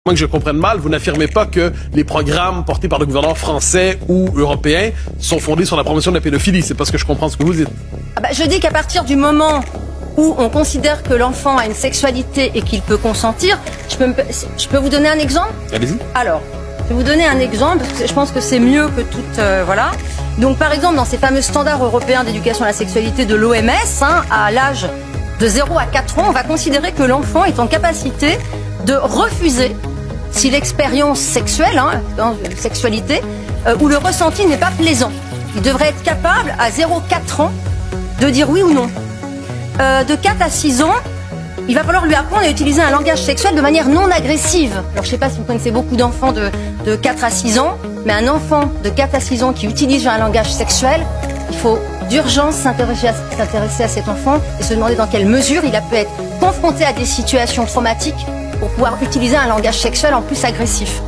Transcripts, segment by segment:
Que je comprenne mal, vous n'affirmez pas que les programmes portés par le gouvernement français ou européen sont fondés sur la promotion de la pédophilie. C'est pas ce que je comprends ce que vous dites. Je dis qu'à partir du moment où on considère que l'enfant a une sexualité et qu'il peut consentir, je peux vous donner un exemple? Allez-y. Alors, je vais vous donner un exemple, parce que je pense que c'est mieux que toute... voilà. Donc par exemple, dans ces fameux standards européens d'éducation à la sexualité de l'OMS, à l'âge de 0 à 4 ans, on va considérer que l'enfant est en capacité de refuser si l'expérience sexuelle, sexualité, ou le ressenti n'est pas plaisant. Il devrait être capable, à 0,4 ans, de dire oui ou non. De 4 à 6 ans, il va falloir lui apprendre à utiliser un langage sexuel de manière non agressive. Alors je ne sais pas si vous connaissez beaucoup d'enfants de 4 à 6 ans, mais un enfant de 4 à 6 ans qui utilise un langage sexuel, il faut d'urgence s'intéresser à cet enfant et se demander dans quelle mesure il a pu être confronté à des situations traumatiques pour pouvoir utiliser un langage sexuel en plus agressif.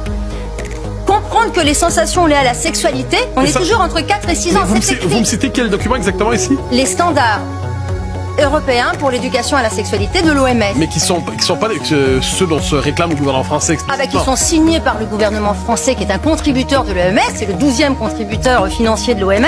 Comprendre que les sensations liées à la sexualité, on est toujours entre 4 et 6 ans. Vous me citez quel document exactement ici? Les standards européens pour l'éducation à la sexualité de l'OMS. Mais qui sont pas ceux dont se réclame le gouvernement français. Qui sont signés par le gouvernement français, qui est un contributeur de l'OMS, c'est le 12e contributeur financier de l'OMS,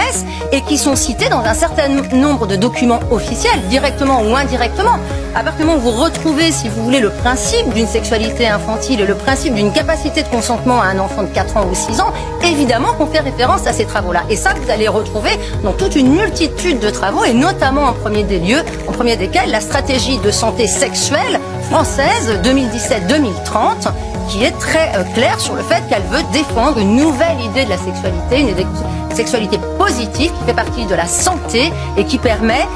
et qui sont cités dans un certain nombre de documents officiels, directement ou indirectement. À partir du moment où vous retrouvez, si vous voulez, le principe d'une sexualité infantile et le principe d'une capacité de consentement à un enfant de 4 ans ou 6 ans, évidemment qu'on fait référence à ces travaux-là. Et ça, vous allez retrouver dans toute une multitude de travaux, et notamment en premier des lieux, en premier desquels, la stratégie de santé sexuelle française 2017-2030, qui est très claire sur le fait qu'elle veut défendre une nouvelle idée de la sexualité, une sexualité positive qui fait partie de la santé et qui permet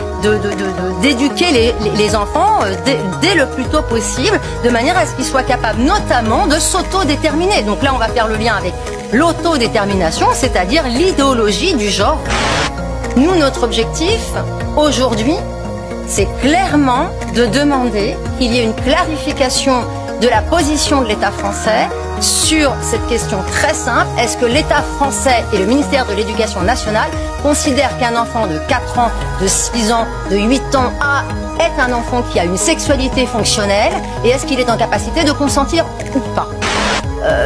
d'éduquer les enfants dès le plus tôt possible, de manière à ce qu'ils soient capables notamment de s'autodéterminer. Donc là, on va faire le lien avec l'autodétermination, c'est-à-dire l'idéologie du genre. Nous, notre objectif, aujourd'hui, c'est clairement de demander qu'il y ait une clarification de la position de l'État français sur cette question très simple. Est-ce que l'État français et le ministère de l'Éducation nationale considèrent qu'un enfant de 4 ans, de 6 ans, de 8 ans est un enfant qui a une sexualité fonctionnelle et est-ce qu'il est en capacité de consentir ou pas?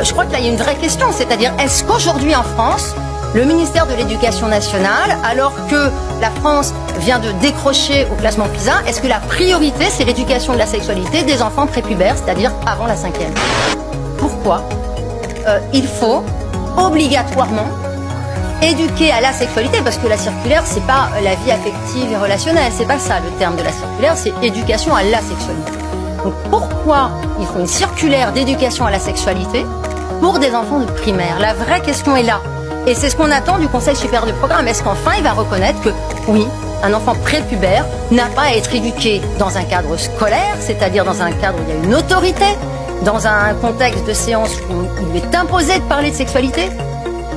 Je crois que là il y a une vraie question, c'est-à-dire est-ce qu'aujourd'hui en France, le ministère de l'Éducation nationale, alors que la France vient de décrocher au classement PISA, est-ce que la priorité, c'est l'éducation de la sexualité des enfants prépubères, c'est-à-dire avant la 5e? Pourquoi il faut obligatoirement éduquer à la sexualité? Parce que la circulaire, c'est pas la vie affective et relationnelle, c'est pas ça le terme de la circulaire, c'est éducation à la sexualité. Donc pourquoi il faut une circulaire d'éducation à la sexualité pour des enfants de primaire? La vraie question est là. Et c'est ce qu'on attend du Conseil supérieur du programme. Est-ce qu'enfin il va reconnaître que, oui, un enfant prépubère n'a pas à être éduqué dans un cadre scolaire, c'est-à-dire dans un cadre où il y a une autorité, dans un contexte de séance où il lui est imposé de parler de sexualité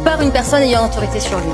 par une personne ayant autorité sur lui.